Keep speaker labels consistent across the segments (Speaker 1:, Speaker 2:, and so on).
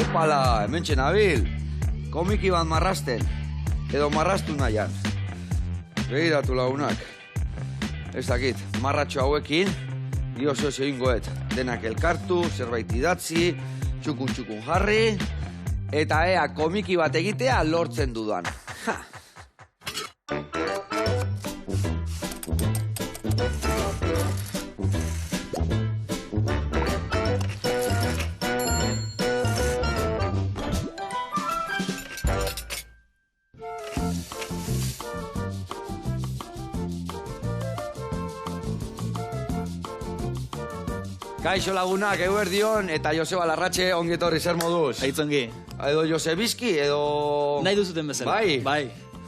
Speaker 1: Epala, hemen txenabil. Komiki bat marrasten. Edo marrastu nahian. Begiratu lagunak. Ez dakit, marratxo hauekin, giozo egingoet. Denak elkartu, zerbait idatzi, txukun jarri, eta ea komiki bat egitea lortzen dudan. Ha! Kaixo lagunak, eguerdion, eta Joseba Larratxe ongetorri zer moduz.
Speaker 2: Aitzongi.
Speaker 1: Edo Josebizki, edo...
Speaker 2: Nahi duzuten bezala.
Speaker 1: Bai?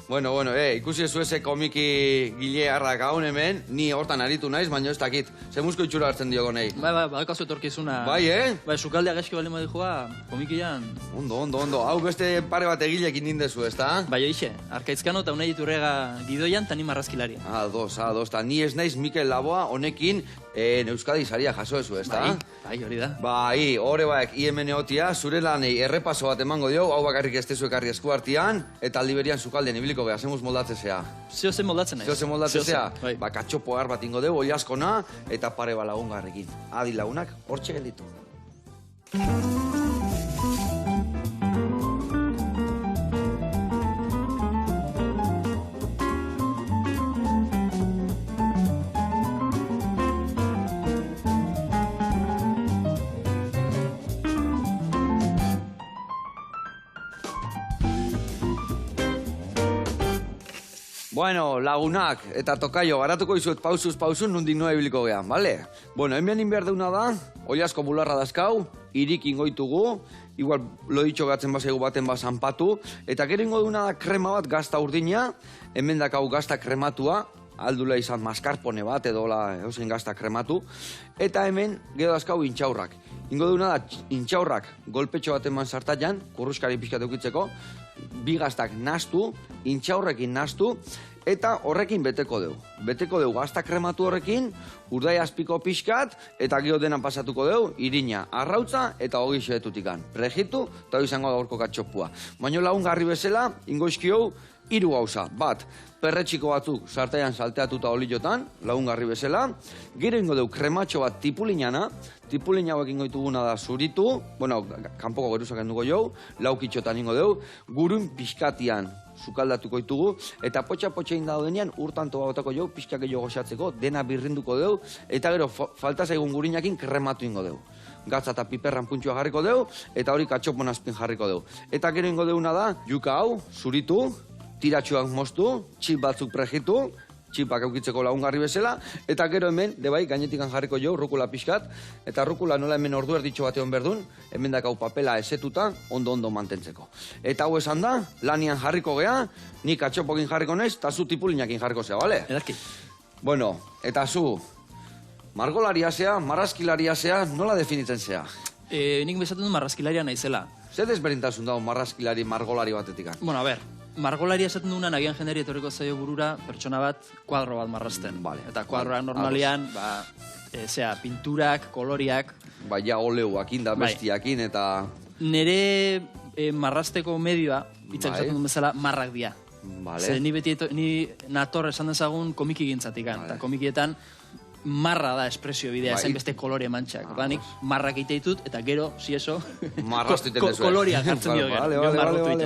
Speaker 1: Bueno, ikusi zueze komiki gilearrak haun hemen, ni hortan aritu naiz, baina ez dakit. Zemuzko itxura hartzen diogo nahi.
Speaker 2: Bai, kasu etorkizuna.
Speaker 1: Bai,
Speaker 2: Bai, sukaldea gaizki bali modijua, komikian...
Speaker 1: Ondo. Hau beste pare bat egilekin nindezu, ezta?
Speaker 2: Bai, oixe, Arkaitzkano eta Unai Iturrega gidoian, tani marrazkilaria.
Speaker 1: Ados, ta ni ez naiz Mikel Laboa honekin Euskadi saria jaso ezu, ezta?
Speaker 2: Bai, hori da.
Speaker 1: Bai, horre baek IMN otia, zure lanei errepaso bat emango dio, hau bakarrik ez tezu ekarri esku artean, eta Liberian sukaldean ibiliko geha, zemuz moldatzezea.
Speaker 2: Zeo moldatzen naiz.
Speaker 1: Zeo moldatzezea?
Speaker 2: Bai.
Speaker 1: Ba, katxopo har bat ingo deu, oi askona, eta pare ba lagungarrekin. Adi lagunak, hortxe gelditu. Bueno, lagunak, eta tokaio, garatuko izuet pausuz nundik noa ibiliko gehan, bale? Bueno, hemen inbehar deuna da, oi asko bularra dazkau, irik ingoitugu, igual loditxo gatzen bazaigu baten zanpatu, eta gero ingo deuna da krema bat gazta urdina, hemen dakau gazta krematua, aldula izan maskarpone bat, edo eusen gazta krematu, eta hemen gero dazkau intxaurrak. Ingo deuna da intxaurrak golpetxo bat eman sartaian, kurruskari pixkat eukitzeko, bi gaztak nastu, intxaurrekin nastu, eta horrekin beteko deu. Beteko deu gazta krematu horrekin, urdai azpiko pixkat, eta gero denan pasatuko deu, irina, arrautza eta hogi xeetutikan. Prejitu, eta hori izango gaurko katxopua. Baina lagungarri bezala, ingoizkiou, 3 gauza. Bat, perretxiko batzuk sartaian salteatuta oliotan, lagungarri bezala. Gero ingo deu krematxo bat tipulinana, tipulina hauek ingo dituguna da zuritu, bueno, kanpoko geruzak enduko jau, laukitxotan ingo deu, gurun pixkatian sukaldatuko ditugu, eta potxa indaudenean urtanto botako jau, pixkak jo goxatzeko, dena birrinduko deu, eta gero falta zaigun gurinakin krematu ingo deu. Gatza eta piperran puntxua jarriko deu, eta hori katxopon azpin jarriko deu. Eta gero ingo deuna da, juka hau, zuritu, tiratxuak moztu, txip batzuk prejitu, txipak eukitzeko lagungarri bezala, eta gero hemen, debai, gainetikan jarriko jo, rukula pixkat, eta rukula nola hemen ordu erditxo batean berdun, hemen dakau papela esetuta, ondo mantentzeko. Eta hau esan da, lanian jarriko gea, nik atxopokin jarriko naiz, eta zu tipulinakin jarriko zea, bale?
Speaker 2: Edaki.
Speaker 1: Bueno, eta zu, margolaria zea, marrazkilaria zea, nola definitzen zea?
Speaker 2: Nik bezaten du marrazkilaria naizela.
Speaker 1: Zer desberdintasun dago marrazkilari, margolari batetikan?
Speaker 2: Bueno, a ber, margolaria esaten duena nagian jenderi etorriko zaio burura pertsona bat kuadro bat marrazten. Eta kuadroak normalian, pinturak, koloriak...
Speaker 1: Ba, ja oleuakin da bestiakin eta...
Speaker 2: Nere marrazteko medioa, itzak esaten duen bezala, marrak dia. Ze ni nator esan dezagun komiki gintzatikan. Eta komikietan marra da espresio bidea, zain beste kolore mantxak. Nik marrak eite ditut, eta gero, si eso, koloriak hartzen dio gero.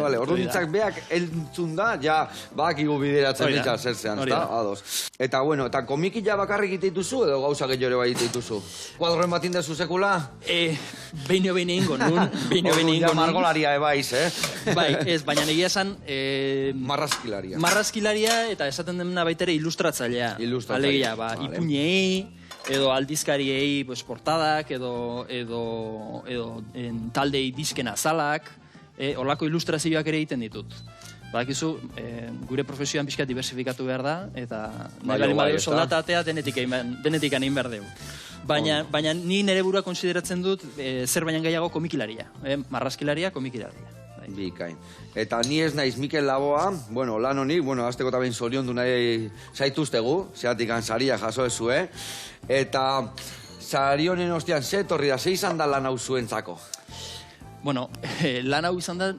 Speaker 1: Bale. Ordu nintzak beak entzun da, ja, bakigu bideratzen ditza zertzean, ados. Eta, bueno, eta komiki ja bakarrik eite dituzu, edo gauza gehiago ere bai eite dituzu? Kuadroen bat indezu sekula?
Speaker 2: Beino ingo nun.
Speaker 1: Ja margolaria ebaiz,
Speaker 2: Bai, ez, baina negia esan...
Speaker 1: Marrazkilaria.
Speaker 2: Marrazkilaria, eta esaten dena baitere ilustratzailea. Alegia, ipuñei, edo aldizkariei portadak, edo taldei disken azalak, holako ilustrazioak ere egiten ditut. Badakizu, gure profesioan pixka diversifikatu behar da, eta nahi bali badeu soldata atea denetik egin behar dugu. Baina ni nire burua konsideratzen dut zer baina gehiago komikilaria. Marrazkilaria, komikilaria.
Speaker 1: Bikain. Eta ni ez naiz Mikel Laboa, lan honik, azteko eta behin zoriondu nahi zaituztegu, zeatik saria jaso ezue, eta sari honen ostean ze etorri da, ze izan da lan hau zuentzako?
Speaker 2: Bueno, lan hau izan da,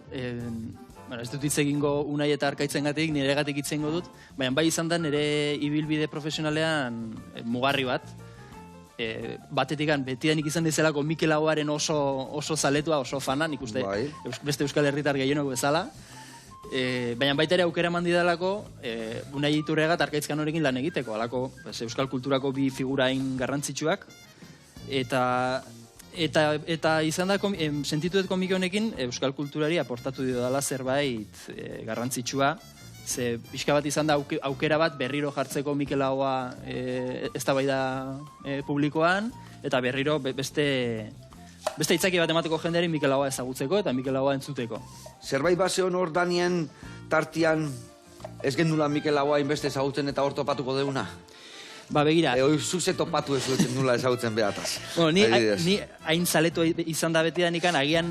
Speaker 2: ez dut hitz egingo Unai eta Arkaitzengatik, niregatik hitz egingo dut, baina bai izan da nire ibilbide profesionalean mugarri bat. Batetikan betidanik izan dizelako Mikel Laboaren oso zaletua, oso fana, nik uste beste euskal herritar gehienok bezala. Baina baita ere aukera eman didalako Unai Iturriaga eta Arkaitz Kanorekin lan egiteko, alako euskal kulturako bi figurain garrantzitsuak. Eta izan da, sentitu dut komiki honekin, euskal kulturari aportatu didala zerbait garrantzitsua. Ze pixka bat izan da aukera bat berriro jartzeko Mikel Laboa eztabaida publikoan, eta berriro beste itzaki bat emateko jendeari Mikel Laboa ezagutzeko eta Mikel Laboa entzuteko.
Speaker 1: Zerbait base honor danien tartian ez gendula Mikel Laboa inbeste ezagutzen eta hor topatuko deuna?
Speaker 2: Ba, begira.
Speaker 1: Zuze topatu ez duetzen nula ezagutzen behataz.
Speaker 2: Bueno, ni hain zaletu izan da beti da nikan, agian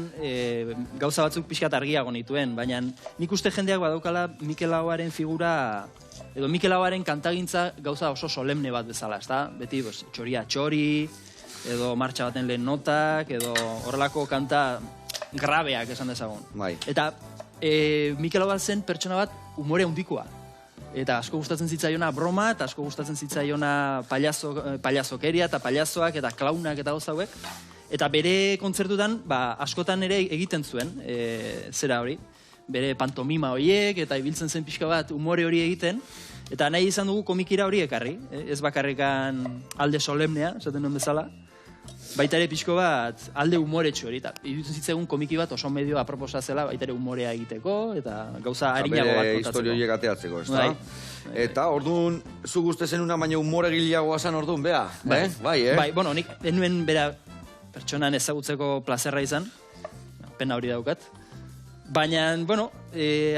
Speaker 2: gauza batzuk pixkat argiago nituen, baina nik uste jendeak badaukala Mikel Laboaren figura, edo Mikel Laboaren kantagintza gauza oso solemne bat bezala, ezta? Beti, txoria txori, edo martxa baten lehen notak, edo horrelako kanta grabeak esan dezagun. Eta Mikel Laboa zen pertsona bat umore handikoa. Eta asko gustatzen zitzaiona broma, eta asko gustatzen zitzaiona paliazokeria eta paliazoak eta klaunak eta gauza hauek. Eta bere kontzertutan, askotan ere egiten zuen, zera hori, bere pantomima horiek, eta ibiltzen zen pixka bat umore hori egiten. Eta nahi izan dugu komikira hori ekarri, ez bakarrikan alde solemnea, esaten nuen bezala. Baita ere pixko bat alde umoretxo hori, eta iruditzen zitzaigun komiki bat oso medio aproposa zela, baita ere umorea egiteko, eta gauza harinago bat kontatzeko.
Speaker 1: Historio horiek ateatzeko, ez da? Eta, orduan, zu guzti zenuna, baina umore gileagoa zan orduan, bea? Bai,
Speaker 2: bueno, nik enuen bera pertsonan ezagutzeko plazerra izan, pena hori daukat. Baina, bueno,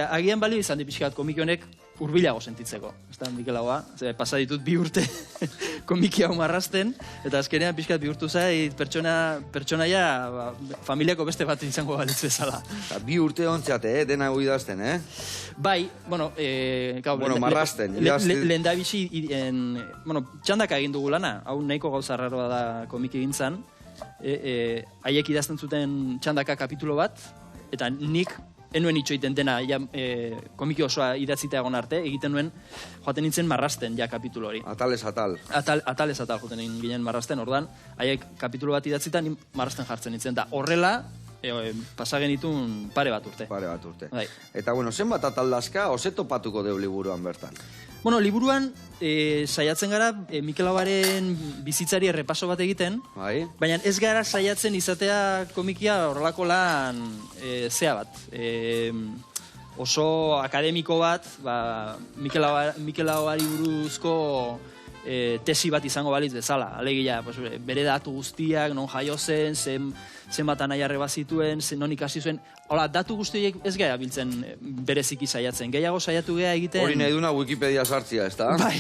Speaker 2: agian balio izan di pixka bat komiki honek urbilago sentitzeko. Ez da, Mikel Laboa, pasa ditut 2 urte komiki hau marrasten, eta azkenean pixkat bihurtu zait pertsonaia familiako beste bat izango balitz bezala.
Speaker 1: 2 urte ontziate, dena hau idazten,
Speaker 2: Bai, bueno,
Speaker 1: marrasten.
Speaker 2: Lehen da bizi, txandaka egin dugu lana, hau nahiko gauza raroa da komiki gintzan, haiek idazten zuten txandaka kapitulo bat, eta nik enuen itxoiten dena komiki osoa idatzita egon arte, egiten nuen joaten nintzen marrasten kapitulo hori.
Speaker 1: Atalez atal.
Speaker 2: Atalez atal joaten ginen marrasten, ordan, haiek kapitulo bat idatzita ni marrasten jartzen nintzen, eta horrela pasagen itun pare bat urte.
Speaker 1: Bai. Eta, bueno, zenbat ataldazka, ose topatuko deu liburuan bertan?
Speaker 2: Bueno, liburuan saiatzen gara Mikel Laboaren bizitzari errepaso bat egiten, baina ez gara saiatzen izatea komikia horrelako lan zea bat. Oso akademiko bat, Mikel Laboari buruzko tesi bat izango balitz bezala. Alegia, bere datu guztiak, non jaio zen, zenbat anaiarre bazituen, non ikasi zuen. Hola, datu guztiak ez gara biltzen bereziki saiatzen. Gehiago saiatu gea egiten...
Speaker 1: Hori nahi duna Wikipedia sartzia, ez da?
Speaker 2: Bai.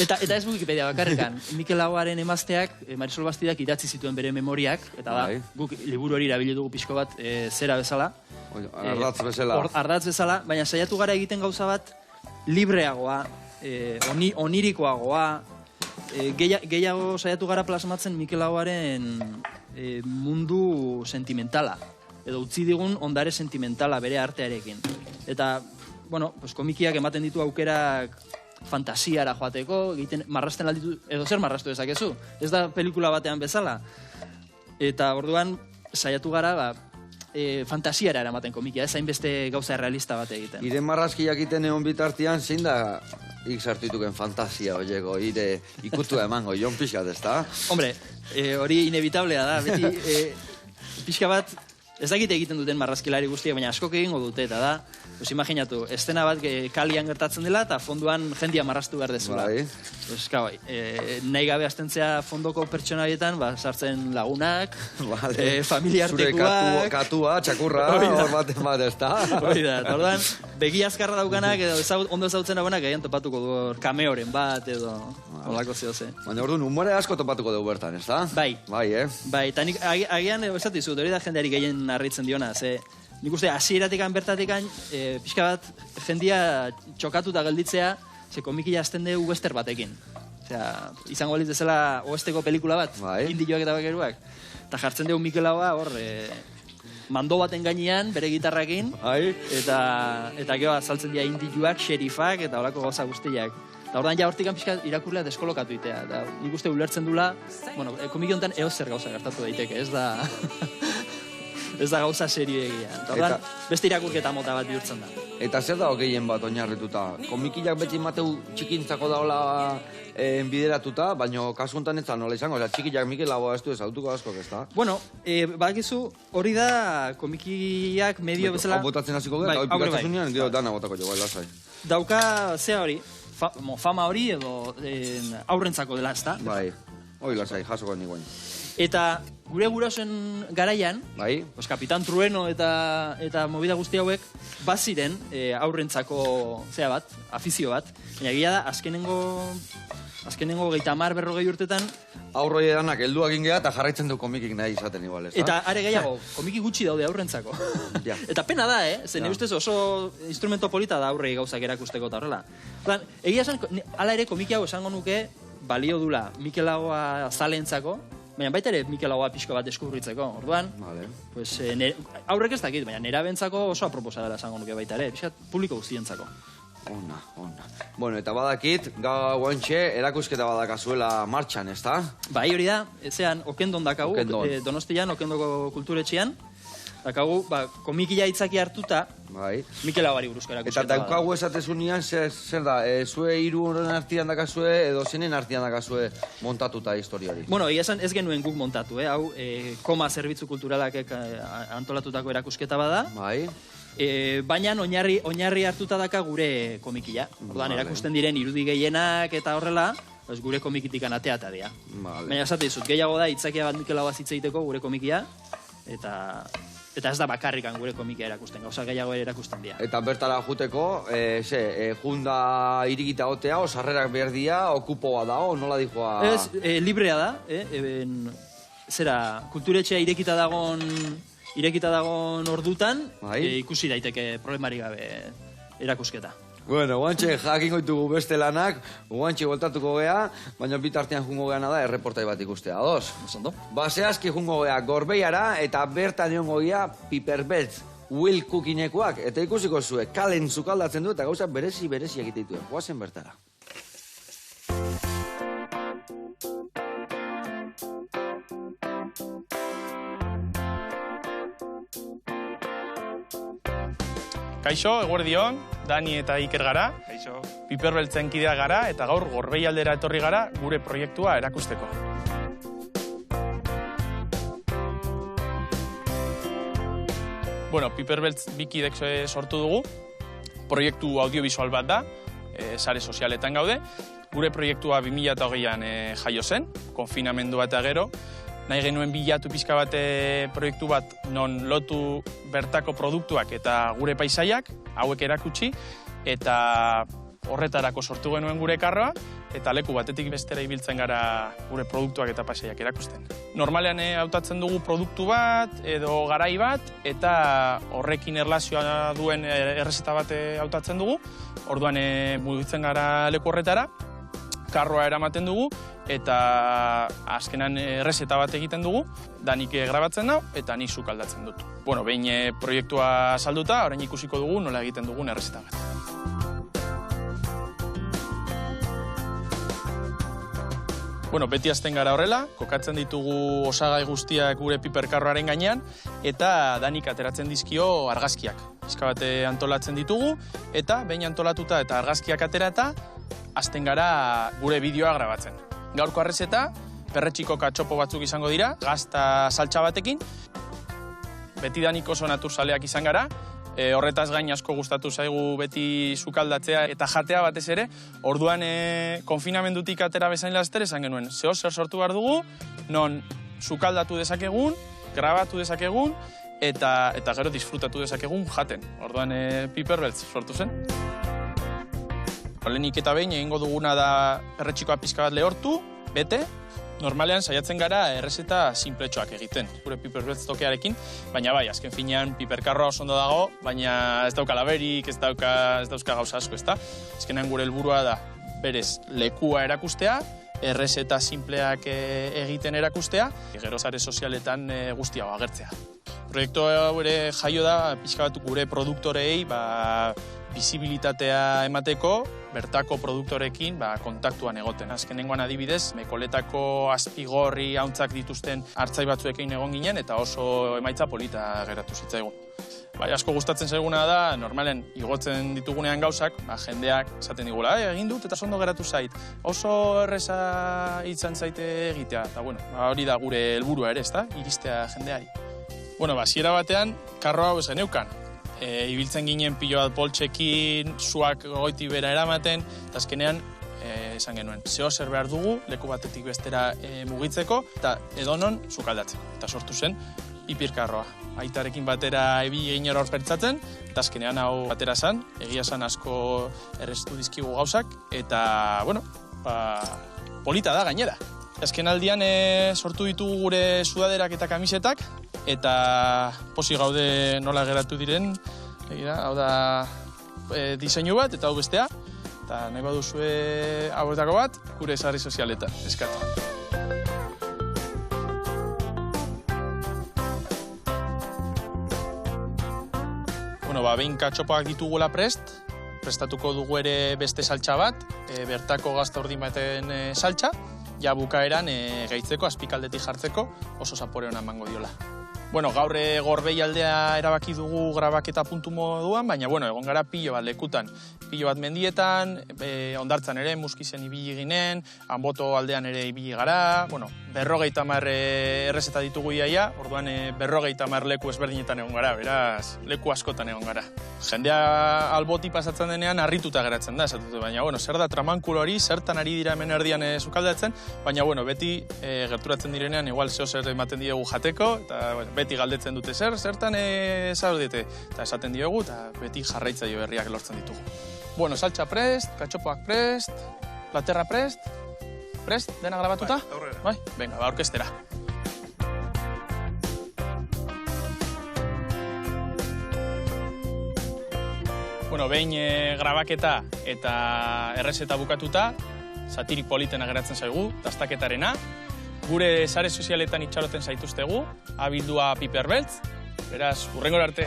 Speaker 2: Eta ez Wikipedia bakarrikan. Mikel Laboaren emazteak, Marisol Bastidak idatzi zituen bere memoriak, eta da, guk liburu hori erabili dugu pixko bat zera bezala.
Speaker 1: Ardatz bezala.
Speaker 2: Ardatz bezala, baina saiatu gara egiten gauza bat libreagoa, onirikoagoa, gehiago saiatu gara plasmatzen Mikel Laboaren mundu sentimentala, edo utzi digun ondare sentimentala bere artearekin. Eta, bueno, komikiak ematen ditu aukerak fantasiara joateko, egiten marrasten alditu, edo zer marrastu dezakezu, ez da pelikula batean bezala. Eta orduan saiatu gara, fantasiara eramaten komikia, ez hainbeste gauza realista bat egiten.
Speaker 1: Ire marrazkiak iten egon bitartian, zein da sartuituken fantasia horieko, ire ikutua emango, jon pixkat, ez da?
Speaker 2: Hombre, hori inevitablea da, beti pixka bat, ez dakite egiten duten marrazkilari guztiak, baina askok egingo dute, eta da, imaginatu, estena bat kalian gertatzen dela, eta fonduan jendia marraztu behar dezula. Nahi gabe astentzea fondoko pertsonaietan, sartzen lagunak, familiartekoak...
Speaker 1: Zure katua, txakurra, hor baten bat, ez da?
Speaker 2: Hori da, orduan, begi azkarra daukanak, edo ondo ezautzen dagoenak, gehien topatuko du kameoren bat, edo holako zehoze.
Speaker 1: Baina orduan, humore asko topatuko dugu bertan, ez da?
Speaker 2: Bai.
Speaker 1: Bai,
Speaker 2: eta nik agian, esatu izut, hori da jendeari gehien harritzen diona, nik uste, hasieratekan bertatekan, pixka bat, jendia txokatu eta gelditzea, komikia azten dugu western batekin. Izango balitz dezela oesteko pelikula bat, indioak eta bakeruak. Eta jartzen dugu Mikel Laboa hor, mando baten gainean, bere gitarrakin, eta gero azaltzen dira indiluak, xerifak, eta horako gauza guztiak. Eta ordan ja hortik pixka irakurlea deskolokatu itea. Eta nik uste ulertzen dula, bueno, komiki honetan zer gauza gertatu daiteke, ez da... ez da gauza serio egia. Eta ordan beste irakurketa mota bat bihurtzen da.
Speaker 1: Eta zer dago gehien bat oinarrituta? Komikiak beti mateu txikintzako daola bideratuta, baina kasu honetan ez da nola izango, txikiak Mikel Laboa ez du ezautuko asko, ez da?
Speaker 2: Bueno, badakizu hori da komikiak medio bezala...
Speaker 1: Botatzen hasiko gara, eta hori pikatzen zunean, gero dana botako jo, lasai.
Speaker 2: Dauka, zea hori, fama hori edo aurrentzako dela, ez da?
Speaker 1: Bai, hori lasai, jasoko nikoen.
Speaker 2: Eta gure gurasoen garaian, Kapitan Trueno eta movida guzti hauek, baziren aurrentzako zea bat, afizio bat, baina gila da, azkenengo 30-40 urtetan...
Speaker 1: Aurroi edanak helduak ingea eta jarraitzen du komikik nahi izaten igual, ez da?
Speaker 2: Eta are gehiago, komiki gutxi daude aurrentzako. Eta pena da, zen ustez oso instrumento polita da aurrei gauzak erakusteko eta horrela. Egia esan, hala ere komiki hau esango nuke, balio dula Mikel Laboa zalentzako, baina baita ere Mikel Laboa pixko bat deskubritzeko. Orduan, aurrek ez dakit, baina nera bentzako oso aproposa dela esango nuke baita ere, pixkat publiko guztientzako.
Speaker 1: Ona. Bueno, eta badakit, guantxe, erakusketa badakazuela martxan, ez da?
Speaker 2: Bai, hori da, zean, Okendon dakagu, Donostian, Okendoko kulturetxean, dakagu, komikila itzaki hartuta, Mikel Laboari buruzko erakusketa.
Speaker 1: Eta daukagu esatezunean, zer da, zue hiru horren artian dakazue, edo zenen artian dakazue montatuta historia hori?
Speaker 2: Bueno, egia esan ez genuen guk montatu, hau, Koma zerbitzu kulturalak antolatutako erakusketa bada.
Speaker 1: Bai.
Speaker 2: Baina oinarri hartuta daka gure komikila. Orduan, erakusten diren irudi gehienak eta horrela, gure komikitikan ateata dira. Baina esate dizut, gehiago da, itzakia bat Mikel Laboa zitzeiteko gure komikia, eta ez da bakarrikan gure komikia erakusten, gauza gehiago erakusten dira.
Speaker 1: Eta bertara juteko, junda irikita otea, sarrerak behar dira, okupoa da, nola dijoa?
Speaker 2: Ez, librea da, zera, kulturetxea irekita dagon ordutan, ikusi daiteke problemari gabe erakusketa.
Speaker 1: Bueno, guantxe jakin goitugu beste lanak, guantxe voltatuko gea, baina bitartean jungo geana da erreportai bat ikustea, ados?
Speaker 2: Osondo.
Speaker 1: Zehazki jungo gea Gorbeiara eta bertan egongo gea Piper Beltz, Will Cookinekoak, eta ikusiko zue, kalen zukaldatzen du eta gauza berezi egite ditu. Goazen bertara.
Speaker 3: Kaixo, eguerdion, Dani eta Iker gara. Kaixo. Piper Beltzen kidea gara eta gaur Gorbei aldera etorri gara gure proiektua erakusteko. Bueno, Piper Beltz bikidek sortu dugu. Proiektu audiovisual bat da, sare sozialetan gaude. Gure proiektua 2008an jaio zen, konfinamendua eta gero. Nahi genuen bilatu pixka bat proiektu bat non lotu bertako produktuak eta gure paisaiak, hauek erakutsi, eta horretarako sortu genuen gure karroa, eta leku batetik bestera ibiltzen gara gure produktuak eta paisaiak erakusten. Normalean hautatzen dugu produktu bat edo garai bat, eta horrekin erlazioa duen errezeta bat hautatzen dugu, orduan mugitzen gara leku horretara, karroa eramaten dugu, eta azkenan errezeta bat egiten dugu, Danik grabatzen dau, eta nik sukaldatzen dut. Bueno, behin proiektua salduta, orain ikusiko dugu nola egiten dugun errezeta bat. Bueno, beti azten gara horrela, kokatzen ditugu osagai guztiak gure piperkarroaren gainean, eta Danik ateratzen dizkio argazkiak. Pizka bat antolatzen ditugu, eta behin antolatuta eta argazkiak aterata, azten gara gure bideoa grabatzen. Gaurko arrezeta, perretxiko katxopo batzuk izango dira, gazta saltsa batekin. Beti Danik oso naturzaleak izan gara, horretaz gain asko gustatu zaigu beti sukaldatzea eta jatea batez ere. Orduan konfinamendutik atera bezain laster esan genuen, zer sortu behar dugu, non sukaldatu dezakegun, grabatu dezakegun, eta gero disfrutatu dezakegun jaten. Orduan Piper Beltz sortu zen. Lehenik eta behin egingo duguna da perretxikoa pizka bat lehortu, bete. Normalean saiatzen gara errezeta sinpletxoak egiten, gure Piper Beltz tokearekin, baina bai, azken finean piperkarroa oso ondo dago, baina ez dauka laberik, ez dauzka gauza asko, ezta? Azkenean gure helburua da berez lekua erakustea, errezeta sinpleak egiten erakustea, gero sare sozialetan guztia agertzea. proiektu hau ere jaio da, pixka bat gure produktorei bizibilitatea emateko, bertako produktorekin kontaktuan egoten. Azkenengoan adibidez, Mekoletako azpigorri hauntzak dituzten hartzai batzuekin egon ginen, eta oso emaitza polita geratu zitzaigun. Asko gustatzen zaiguna da, normalen igotzen ditugunean gauzak, jendeak esaten digula, egin dut eta ondo geratu zait. Oso erreza izan zaite egitea, eta hori da gure helburua ere, ezta? Iristea jendeari. Hasiera batean, karro hau ez geneukan. Ibiltzen ginen pilo bat poltsekin, suak goiti bera eramaten, eta azkenean esan genuen, zeo zer behar dugu, leku batetik bestera mugitzeko, eta edonon sukaldatzeko. Eta sortu zen, ipirkarroa. Aitarekin batera ebili egin hor pertsatzen, eta azkenean hau batera zan, egia zan asko errestu dizkigu gauzak, eta, polita da gainera. Azken aldian sortu ditugu gure sudaderak eta kamisetak, eta posi gaude nola geratu diren, hau da diseinu bat eta hau bestea, eta nahi baduzue hauetako bat, gure sare sozialetan, eskatu. Behin katxopoak ditugula prestatuko dugu ere beste saltsa bat, bertako gazta ordin baten saltsa, ja bukaeran gehitzeko, azpikaldetik jartzeko, oso zapore hona emango diola. Gaur Gorbei aldea erabaki dugu grabaketa puntu moduan, baina egon gara pilo bat lekutan. Pilo bat mendietan, Hondartzan ere muskizen ibili ginen, Anboto aldean ere ibili gara, 50 errezeta ditugu iaia, orduan 50 leku ezberdinetan egon gara, beraz, leku askotan egon gara. Jendea alboti pasatzen denean harrituta geratzen da, esatute, baina, zer da tramankulo hori, zertan ari dira hemen erdian sukaldatzen, baina, beti gerturatzen direnean, igual zeo zer ematen diegu jateko, eta beti galdetzen dute zertan zaudete, eta esaten diogu, eta beti jarraitzaio berriak lortzen ditugu. Saltsa prest, katxopoak prest, platerra prest, dena grabatuta? Bai, venga, orkestera. Behin grabaketa eta errezeta bukatuta, satirik politena geratzen zaigu, dastaketarena, gure sare sozialetan itxaroten zaituztegu, abildua Piperbeltz, beraz, hurrengora arte.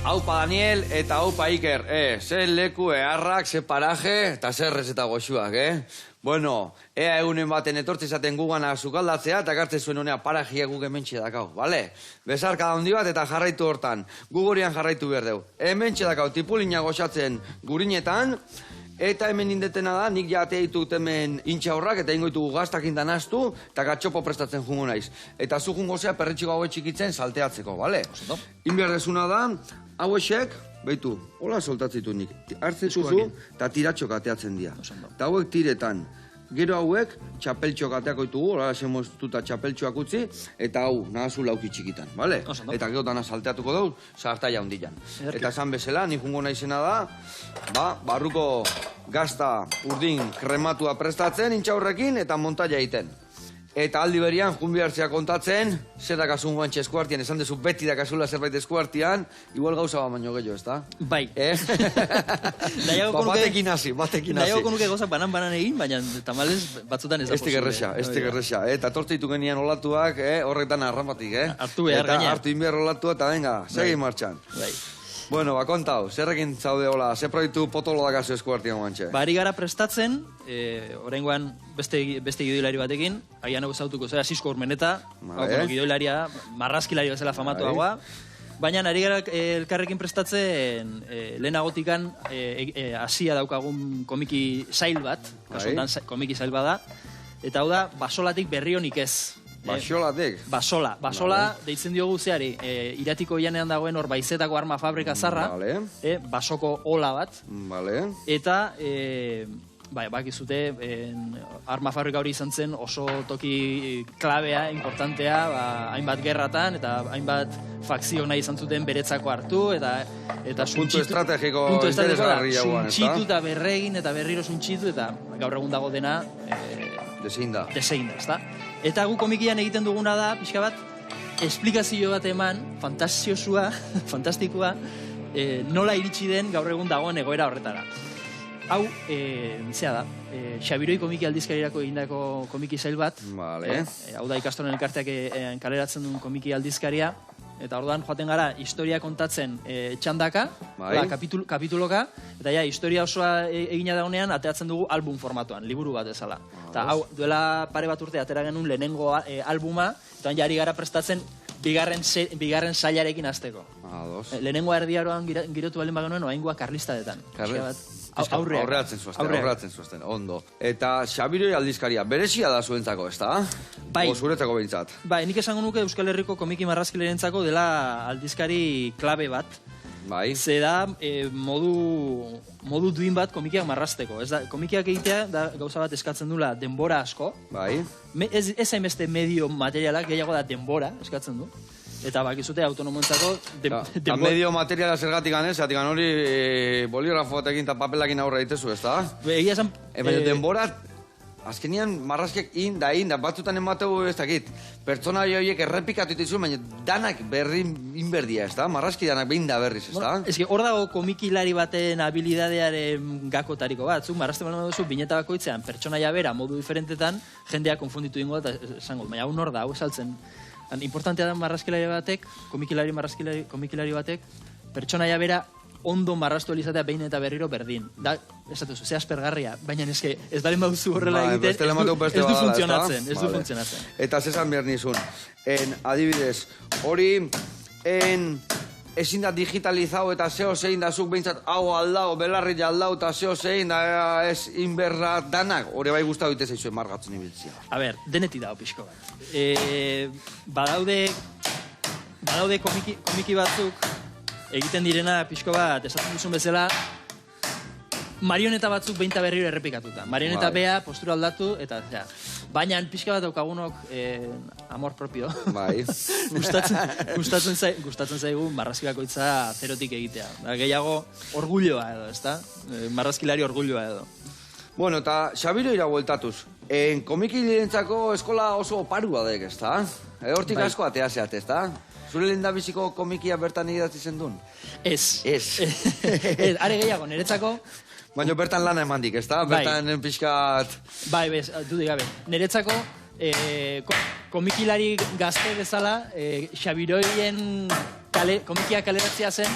Speaker 1: Aupa Daniel eta aupa Iker, ze leku eharrak, ze paraje eta ze errezeta goxuak, ea egunen baten etortze izaten gugana sukaldatzea eta gartzen zuen honea parajia guk hementxe dakau, bale? Bezarka handi bat eta jarraitu hortan, gugorian jarraitu behar dugu. Hementxe dakau, tipulina goxatzen gurinetan, eta hemen indetena da, nik jatea ditut hemen intxaurrak eta ingo ditugu gaztak indan astu eta gatxopo prestatzen jungo naiz. Eta zu jungo zea perretxiko hauek txikitzen salteatzeko, bale? Inberdezuna da, hauexek, behitu, hola soltatzen ditu nik. Hartzen zuzu eta tiratxok ateatzen dira. Eta hauek tiretan. Gero hauek, txapeltxoak ateako ditugu, hola semoztuta txapeltxoak utzi, eta hau, nahazu lauki txikitan, bale? Eta gero dana salteatuko dugu, sartaia hundian. Eta esan bezala, nik jungo naizena da, barruko gazta urdin krematua prestatzen, intxaurrekin, eta montaia egiten. Eta aldi berian, junbi hartzea kontatzen, zer dakasun guantxe eskuartian, esan dezu beti dakazula zerbait eskuartian, igual gauza bat baino gehiago, ez da?
Speaker 2: Bai.
Speaker 1: Batekin hasi.
Speaker 2: Nahiago nuke gauzak banan egin, baina tamalez batzutan ez da posible.
Speaker 1: Estik erresa. Eta torte ditu genian olatuak, horretan arramatik,
Speaker 2: Hartu behar gaina.
Speaker 1: Hartu inbiar olatua, eta venga, segi martxan.
Speaker 2: Bai.
Speaker 1: Kontau, zerrekin zaude hola, ze proiektu potolo dakazu eskuartian guantxe?
Speaker 2: Ari gara prestatzen, oraingoan beste gidoilari batekin, agian hau zautuko zera Sisko Urmeneta, gidoilaria, marrazkilari bezala famatu dagoa, baina ari gara elkarrekin prestatzen lehenagotikan hasia daukagun komiki zail bat, kasuntan komiki zail bada, eta hau da, basolatik berri honik ez.
Speaker 1: Basolatik?
Speaker 2: Basola deitzen diogu zeari, Iratiko janean dagoen hor Baizetako arma fabrika zarra, basoko ola bat, eta bakizute, arma fabrika hori izan zen oso toki klabea, importantea, hainbat gerratan, eta hainbat fakzio nahi izan zuten beretzako hartu, eta
Speaker 1: puntu estrategiko interesgarria guan,
Speaker 2: eta suntxitu eta berregin, eta berriro suntxitu, eta gaur egun dago dena
Speaker 1: desein da,
Speaker 2: ez da? Eta gu komikian egiten duguna da, pixka bat, esplikazio bat eman, fantastikoa, nola iritsi den gaur egun dagoen egoera horretara. hau, zea da, Xabiroi komiki aldizkarirako egindako komiki sail bat.
Speaker 1: Vale.
Speaker 2: Hau da ikastolen elkarteak kaleratzen duen komiki aldizkaria. Eta orduan joaten gara historia kontatzen txandaka, kapituloka, eta ja, historia osoa egina daunean, ateatzen dugu album formatuan, liburu bat ezala. Eta hau, duela pare bat urte atera genuen lehenengo albuma, eta jari gara prestatzen bigarren sailarekin hasteko. Lehenengoa erdiaroan girotu baldin bagenuen, oaingoa karlistadetan.
Speaker 1: Aurreatzen zuazten, ondo. Eta Xabiroi aldizkaria, berezia da zuentzako, ez da?
Speaker 2: Bai.
Speaker 1: Zuretzako behintzat.
Speaker 2: Bai, nik esango nuke Euskal Herriko komiki marrazkilerentzako dela aldizkari klabe bat.
Speaker 1: Bai.
Speaker 2: Ze da, modu duin bat komikiak marrazteko. Ez da, komikiak egitea da gauza bat eskatzen dula denbora asko.
Speaker 1: Bai.
Speaker 2: Ez hainbeste medio materialak, gehiago da denbora eskatzen du. Eta bakizute autonomoentzako...
Speaker 1: medio materiala zergatik ganez, zatik hori boligrafo batekin eta papelakin aurra ditezu, ez da?
Speaker 2: Egia esan...
Speaker 1: denbora, azkenian marrazkiak da batzutan emateu ez dakit. Pertsona horiek errepikatu dituzu, baina danak berri inberdia, ez da? Marrazki danak behin da berriz, ez da?
Speaker 2: Ez hor dago komikilari baten habilidadearen gakotariko bat. Zuk marrazte balen duzu, bineta bakoitzean, pertsonaia bera modu diferentetan, jendeak konfunditu ingo eta esango. Baina hau nor da, hau esaltzen. Importantea da marrazkilari batek, komikilari batek, pertsonaia bera ondo marraztu elizatea behin eta berriro berdin. Da, esatuzu, ze aspergarria, baina ez dalen bauzu horrela egiten, ez du funtzionatzen.
Speaker 1: Eta zesan behar nizun, adibidez, hori, ezin da digitalizau eta zeo zein da zuk behintzat hau aldao, belarri aldao eta zeo zein da ez inberra danak, hori bai guztau ite zaizuen margatzen ibiltzia.
Speaker 2: A ber, denetik dago pixko bat. Badaude komiki batzuk egiten direna pixko bat, esaten duzun bezala, marioneta batzuk behinta berriro errepikatuta. Marioneta bea, postura aldatu, eta ja. Baina pixka bat daukagunok amor propio.
Speaker 1: Bai.
Speaker 2: Gustatzen zaigu marrazki bakoitza zerotik egitea. Gehiago orgulloa edo, ezta? Marrazkilari orgulloa edo.
Speaker 1: Bueno, eta Xabiroira bueltatuz. Komikilentzako eskola oso oparua dek, ezta? Hortik asko atea zeat, ezta? Zure lehendabiziko komikia bertan idatzi zendun?
Speaker 2: Ez. Are gehiago, niretzako...
Speaker 1: Baina bertan lana emandik, ez da? Bertan pixkat...
Speaker 2: Bai, dudik gabe. Niretzako, komikilari gazte bezala, Xabiroien komikia kaleratzea zen,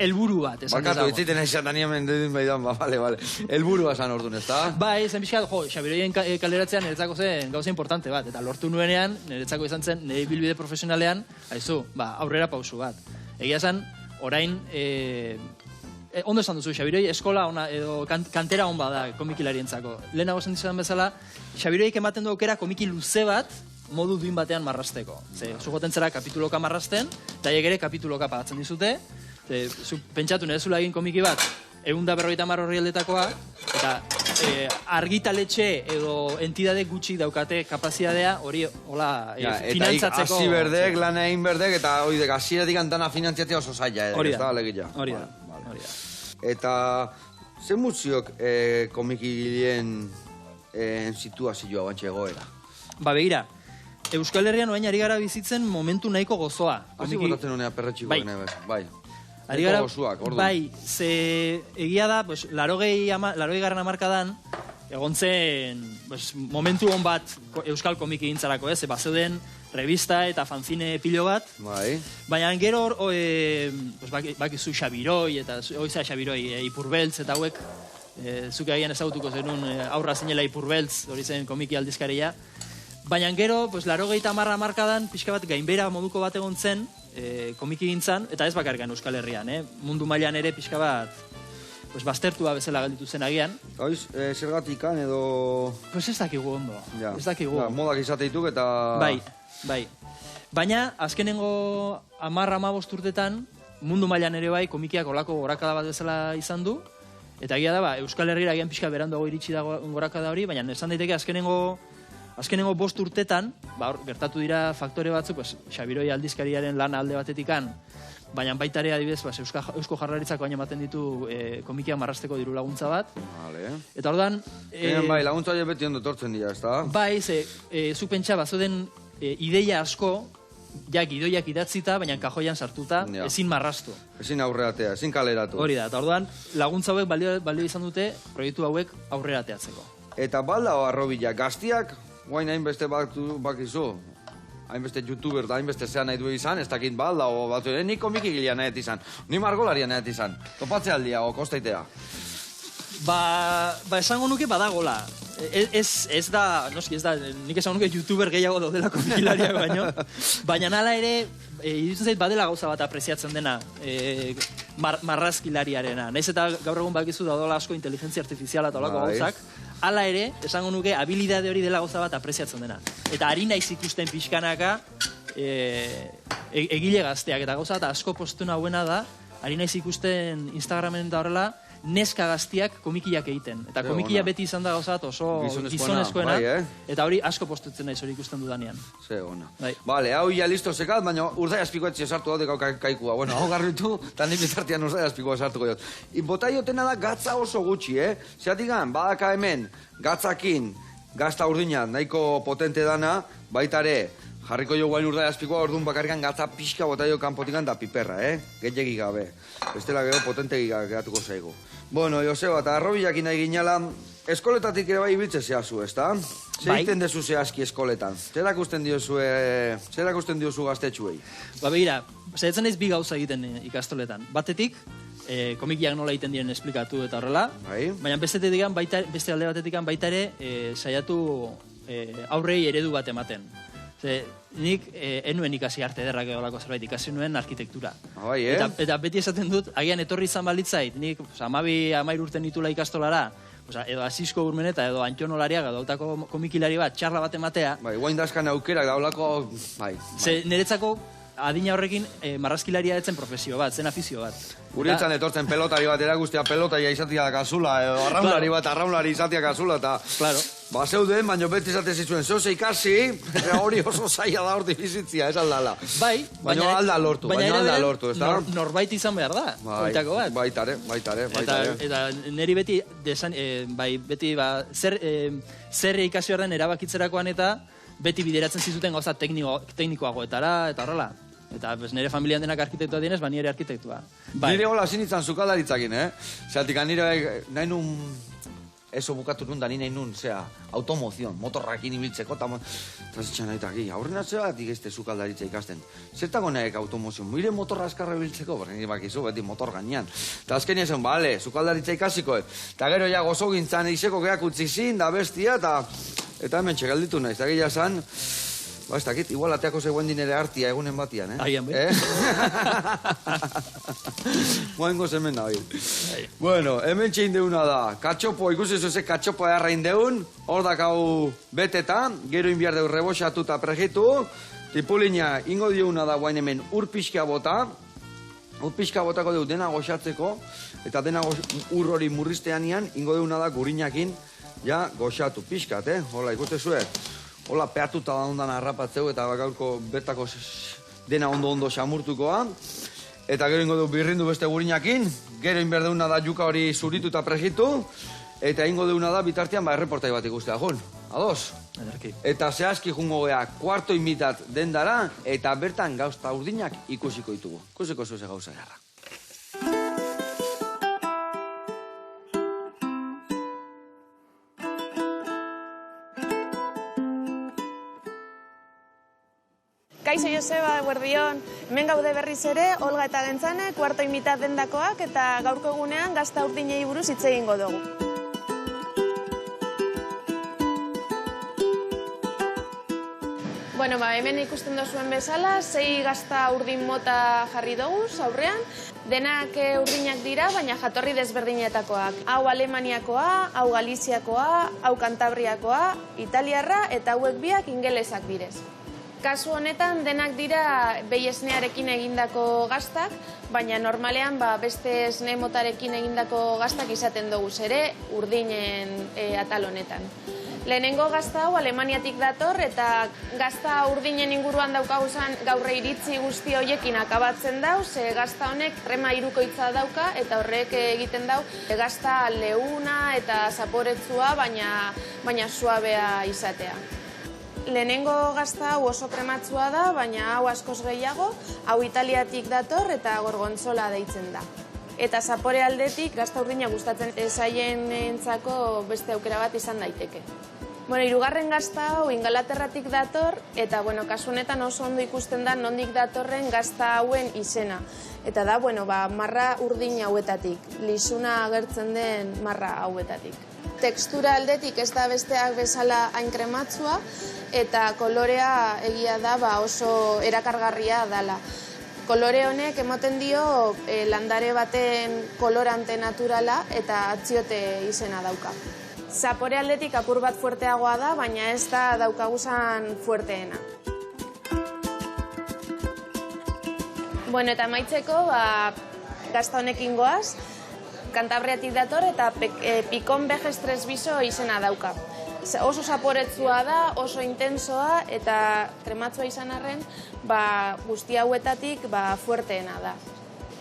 Speaker 2: helburu bat, esan dezago.
Speaker 1: Barkatu, itziten eixan hemen dudin behidan, bale. Helburua esan orduan, ez da?
Speaker 2: Bai, zen pixkat, Xabiroien kaleratzea niretzako zen gauza importante bat, eta lortu nuenean, niretzako izan zen, nire bilbide profesionalean, haizu, aurrera pausu bat. Egia zen, orain... Ondo esan duzu, Xabiroi eskola ona edo kantera hon bada komikilarientzako. Lehenago esan dizan bezala, Xabiroik ematen du aukera komiki luze bat modu duin batean marrasteko. Zugoten zera kapituloka marrasten, eta ere kapituloka pagatzen dizute. Pentsatu nire zula egin komiki bat, 150 orrialdetakoa, eta argitaletxe edo entidade gutxi daukate kapazitatea hori hola finantzatzeko.
Speaker 1: Eta hasi berdek, lan egin berdek, eta hori hasieratik antana finantziatzea oso zaila.
Speaker 2: Hori da.
Speaker 1: Eta ze mutziok komikigileen situazioa bantxe egoera?
Speaker 2: Begira, Euskal Herrian oain ari gara bizitzen momentu nahiko gozoa.
Speaker 1: Hasi botatzen honea perretxiko gene, bai.
Speaker 2: Ari gara, bai, ze egia da, 80 garren hamarkadan, egon zen momentu hon bat Euskal komiki gintzarako, ze bazeuden revista eta fanzine pilo bat.
Speaker 1: Bai.
Speaker 2: Baina gero bakizu Xabiroi eta oiza Xabiroi Ipurbeltz eta hauek zuke agian ezagutuko zenun aurra zinela Ipurbeltz hori zen komiki aldizkaria. Baina gero 80 hamarkadan pixka bat gainbera moduko bat egon zen komiki gintzan, eta ez bakargan Euskal Herrian, mundu mailan ere pixka bat baztertua bezala galditu zen agian.
Speaker 1: Haiz, zergatikan edo...
Speaker 2: Ez dakigu ondo. Ez dakigu.
Speaker 1: Modak izateituk eta...
Speaker 2: Bai. Baina, azkenengo 10-15 urtetan, mundu mailan ere bai, komikiak olako gorakada bat bezala izan du, eta egia da, Euskal Herriera agian pixka beranduago iritsi da gorakada hori, baina esan daiteke azkenengo 5 urtetan, gertatu dira faktore batzuk, Xabiroi aldizkariaren lana alde batetikan, baina baita ere adibidez, Eusko Jaurlaritzak baina ematen ditu komikia marrasteko diru laguntza bat.
Speaker 1: Vale.
Speaker 2: Eta ordan...
Speaker 1: Bai, laguntza hori beti ondo tortzen dira, ez da?
Speaker 2: Bai, zu pentsa, bazoden ideia asko, ja gidoiak idatzita, baina kajoian sartuta, ezin marrastu.
Speaker 1: Ezin aurreatea, ezin kaleratu.
Speaker 2: Hori da, eta orduan laguntza hauek balio izan dute proiektu hauek aurrera ateatzeko.
Speaker 1: Eta balda arrobila, gaztiak, guain hainbeste bakizu, hainbeste youtuber da hainbeste zean nahi du izan, ez dakit balda, o batzu, nik komiki gilea nahet izan, ni margolaria nahet izan, topatze aldia, o kostaitea.
Speaker 2: Ba, esango nuke badagola. Ez da, nik esango nuke youtuber gehiago daudela komikilariak baino, baina nala ere, iruditzen zait badela gauza bat apreziatzen dena marrazkilariarena. Naiz eta gaur egun bakizu daudela asko inteligentzia artifiziala eta olako gauzak, hala ere, esango nuke, habilidade hori dela gauza bat apreziatzen dena. Eta ari naiz ikusten pixkanaka egile gazteak eta gauza eta asko postu nahuena da, ari naiz ikusten Instagramen da horrela, neska gaztiak komikiak egiten. Eta komikia beti izan da gauzat oso gizonezkoena, eta hori asko postutzen naiz hori ikusten dudanean.
Speaker 1: Ze ona. Bale, hau ja listo zekat, baina urdai azpiko etxe sartu dut kaikua. Bueno, hau garritu, eta nik bizartian urdai azpikoa sartuko dut. Bota jotena da gatza oso gutxi, Zeatikan, badaka hemen, gatzakin, gazta urdina, nahiko potente dana, baitare, jarriko jo guain urdai azpikoa, orduan bakarrikan gatza pixka bota jo kanpotikan da piperra, Gehiagik gabe. Bestela gero potentegi gehatuko zaigu. Bueno, Joseba, eta arrobilakin nahi ginala, eskoletatik ere bai ibiltze zehazu, ezta? Zer egiten dezu zehazki eskoletan? Zer erakusten diozu gaztetxuei? Ba,
Speaker 2: begira, zaitzen naiz bi gauza egiten ikastoletan. Batetik, komikiak nola egiten diren esplikatu eta horrela, baina beste alde batetik baita ere saiatu aurrei eredu bat ematen. Nik enuen ikasi arte ederrak egolako zerbait, ikasi nuen arkitektura. Eta beti esaten dut, agian etorri izan balitzait, nik 12-13 urte nitula ikastolara, edo Asisko Urmeneta, edo Antxon Olariaga, edo autako komikilari bat, txarla bat ematea.
Speaker 1: Guain dazkan aukerak daulako,
Speaker 2: Niretzako adina horrekin marrazkilaria etzen profesio bat, zen afizio bat.
Speaker 1: Guretzan etortzen pelotari bat erakustea pelotaia izatea kasula, edo arraunlari bat arraunlari izatea kasula, eta... Ba, zeuden, baina beti izate zizuen, zoze ikasi, hori oso zaila da horti bizitzia, ez aldala. Baina alda lortu, ez da?
Speaker 2: Norbait izan behar da, oitako bat.
Speaker 1: Baitare.
Speaker 2: Eta niri beti, zer ikasi behar den erabakitzerakoan eta beti bideratzen zizuten gauza teknikoagoetara, eta horrela. Eta nire familian denak arkitektua dienez, ba nire arkitektua.
Speaker 1: Nire hola zinitzan zukaldaritzakin, Zertik, nire nahi nun... Eso bukatu nun da nahi nun, automozion, motorrakin ibiltzeko, eta zitxan nahi taki, aurrena zeratik ez zukaldaritza ikasten. Zertako nahi automozion, mire motorra askarra ibiltzeko, nire bakizu, beti motor gainean. Eta azken esan, bale, zukaldaritza ikasiko, eta gero ja gozo gintzan izeko geak utzizin, da bestia, eta hemen txegalditu nahi, eta gila zan, ba, ez dakit, igual ateako zegoen dinere artia egunen batian,
Speaker 2: Agian, bai.
Speaker 1: Moengo zemen da, Bueno, hemen txein deuna da, katxopo, ikusi zuze katxopo errain deun, hor dakau beteta, gero inbiar deu reboxatu eta pregitu, tipulina ingo diuna da guain hemen urpixka botako deu dena goxatzeko, eta dena ur hori murrizteanian, ingo deuna da gurinakin, ja, goxatu, pixkat, hola, ikuste zuet. Hola, peatuta da ondan harrapatzeu eta gaurko bertako dena ondo xamurtukoa. Eta gero ingo du birrindu beste gurinakin, gero inber deuna da juka hori zuritu eta pregitu, eta ingo deuna da bitartean erreportai bat ikustea, jun. Ados? Eta zehazki jungo gea, kuarto imitat dendara, eta bertan gauzta urdinak ikusiko ditugu. Ikusiko zuze gauza jarra.
Speaker 4: Kaixo Joseba, eguerdion. Hemen gaude berriz ere, Olga eta Gentzane, kuarto imitat dendakoak, eta gaurko egunean gazta urdinei buruz hitz egingo dugu. Bueno, hemen ikusten duzuen bezala, 6 gazta urdin mota jarri dugu, aurrean. Denak urdinak dira, baina jatorri desberdinetakoak. Hau Alemaniakoa, hau Galiziakoa, hau Kantabriakoa, Italiarra, eta hauek biak ingelesak direz. Kasu honetan denak dira behi esnearekin egindako gaztak, baina normalean beste esne motarekin egindako gaztak izaten dugu ere urdinen atal honetan. Lehenengo gazta hau Alemaniatik dator eta gazta urdinen inguruan daukaguzan gaurre iritzi guzti horiekin akabatzen dau, ze gazta honek krema hirukoitza dauka eta horrek egiten dau gazta leuna eta zaporetsua, baina suabea izatea. Lehenengo gazta hau oso krematsua da, baina hau askoz gehiago, hau Italiatik dator eta gorgonzola deitzen da. Eta zapore aldetik gazta urdina gustatzen zaienentzako beste aukera bat izan daiteke. Hirugarren gazta hau Ingalaterratik dator, eta kasu honetan oso ondo ikusten da nondik datorren gazta hauen izena. Eta da, marra urdin hauetatik, lisuna agertzen den marra hauetatik. Tekstura aldetik ez da besteak bezala hain krematsua, eta kolorea egia da oso erakargarria dela. Kolore honek ematen dio landare baten kolorante naturala eta atziote izena dauka. Zapore aldetik apur bat fuerteagoa da, baina ez da daukaguzan fuerteena. Eta amaitzeko, gazta honekin goaz, Kantabriatik dator eta Pikon Vejes Tres Biso izena dauka. Oso zaporetsua da, oso intensoa eta krematsua izan arren, guzti hauetatik fuerteena da.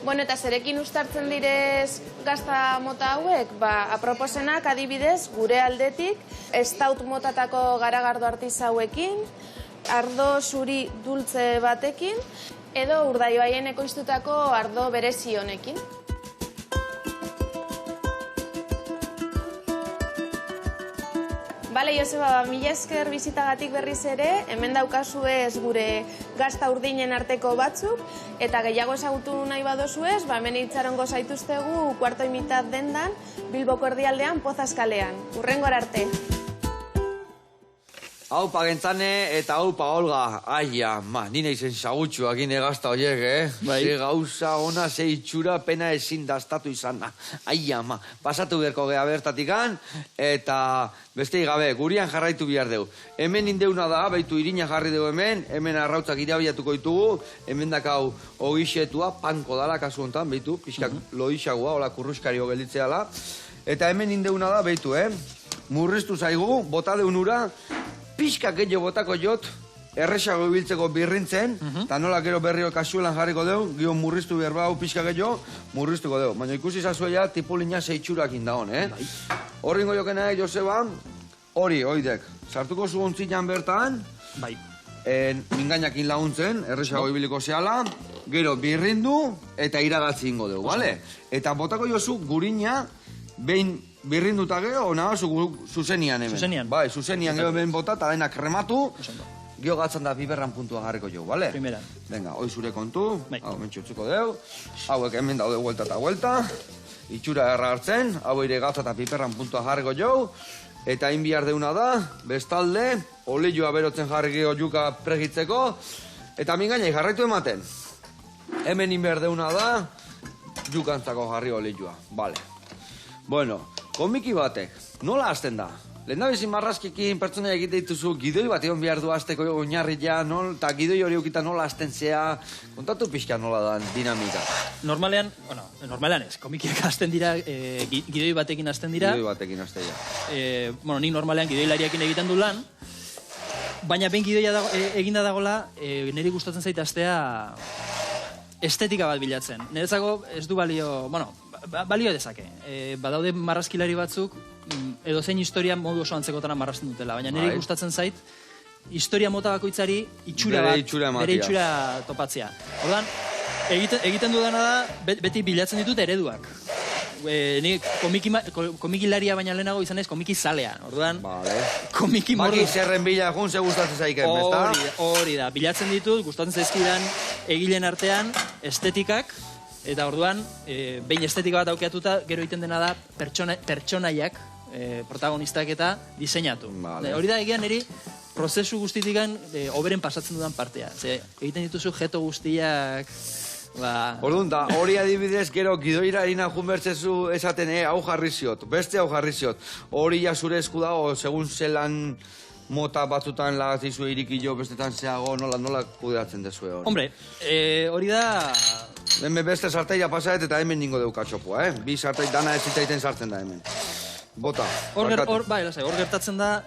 Speaker 4: Eta zerekin uztartzen direz gazta mota hauek, aproposenak adibidez gure aldetik, stout motatako garagardo artizauekin, ardo zuri dultze batekin, edo Urdaibaien ekoiztutako ardo berezi honekin. Joseba, mila esker bizitagatik berriz ere, hemen daukazuez gure gazta urdinen arteko batzuk, eta gehiago ezagutu nahi badozuez, hemen itxarongo zaituztegu Kuarto y Mitad dendan, Bilboko erdialdean, Pozas kalean. Hurrengora arte.
Speaker 1: Haupa Gentzane eta haupa Olga. Aia, nina izen sagutxuak ine gazta horiek, Ze gauza ona, ze itxura, pena ezin daztatu izan da. Aia, pasatu berko geha bertatikan, eta beste gabe, gurian jarraitu bihar deu. Hemen indeuna da, baitu irina jarri dugu hemen arrautzak irabiatuko ditugu, hemen dakau ogixetua, panko dala kasu honetan, baitu, pixkak loixagua, hola kurruskario gelditzeala. Eta hemen indeuna da, baitu, murriztu zaigu, bota deunura, pixka gehiago botako jot, erresago ibiltzeko birrintzen, eta nola gero berrio kasuelan jarriko deu, gio murriztu behar bau pixka gehiago, murriztuko deu. Baina ikusi zazuela, tipulina zeitxurakin daun, Horringo jokena, Joseba, hori, oidek, sartuko zugontzinan bertan, mingainakin laguntzen, erresago ibiliko zehala, gero birrindu eta iragatzi ingo deu, bale? Eta botako jozu gurina, behin birrinduta geho, nabazu zuzenian hemen.
Speaker 2: Zuzenian.
Speaker 1: Bai, zuzenian geho hemen bota, eta denak krematu, geho gatzan da biberran puntua jarriko jo, bale?
Speaker 2: Primeran.
Speaker 1: Venga, hoi zure kontu, hau mentxutzuko deu, hauek hemen daude huelta eta huelta, itxura erra hartzen, hau ere gatza eta piperran puntua jarriko jo, eta hain bihar deuna da, bestalde, olioa berotzen jarri geho juka pregitzeko, eta mingainai jarraitu ematen. Hemen inbehar deuna da, jukantzako jarri olioa, bale. Bueno, komiki batek, nola hasten da? Lehendabizin marrazkikin pertsona egite dituzu, gidoi bat egon behar du hasteko oinarria, eta gidoi hori ukita nola hasten zea, kontatu pixka nola da dinamika.
Speaker 2: Normalean ez, komikiak hasten dira, gidoi batekin hasten dira.
Speaker 1: Gidoi batekin hasten dira.
Speaker 2: Nik normalean gidoilariakin egiten du lan, baina behin gidoia eginda dagola, niri gustatzen zait hastea estetika bat bilatzen. Niretzako ez du balio, balio dezake. Badaude marrazkilari batzuk, edo zein historia modu oso antzekotara marrazten dutela, baina niri gustatzen zait, historia mota bakoitzari bere itxura topatzea. Ordan, egiten dudana da, beti bilatzen ditut ereduak. Ni komikilaria baina lehenago izan ez komiki zalea. Orduan, komiki mordu...
Speaker 1: Maki zerren bila egun ze gustatzen zaiken, besta?
Speaker 2: Hori da, bilatzen ditut, gustatzen zaizkidan egileen artean estetikak, eta orduan, behin estetika bat aukeatuta, gero egiten dena da pertsonaiak, protagonistak eta diseinatu. Hori da, egian niri, prozesu guztitikan oberen pasatzen dudan partea. Egiten dituzu jeto guztiak...
Speaker 1: Orduan da, hori adibidez, gero gidoira harina junbertzezu esaten, hau jarri ziot, beste hau jarri ziot. Hori ja zure esku dago, segun zelan mota batzutan lagazizu irikillo, bestetan zeago, nola kudeatzen dezue hori.
Speaker 2: Hombre, hori da...
Speaker 1: Hemen beste sartaia pasaet eta hemen ningo deu katxopua, Bi sartai dana ez zitaiten sartzen da hemen. Bota,
Speaker 2: barkatu. Hor gertatzen da,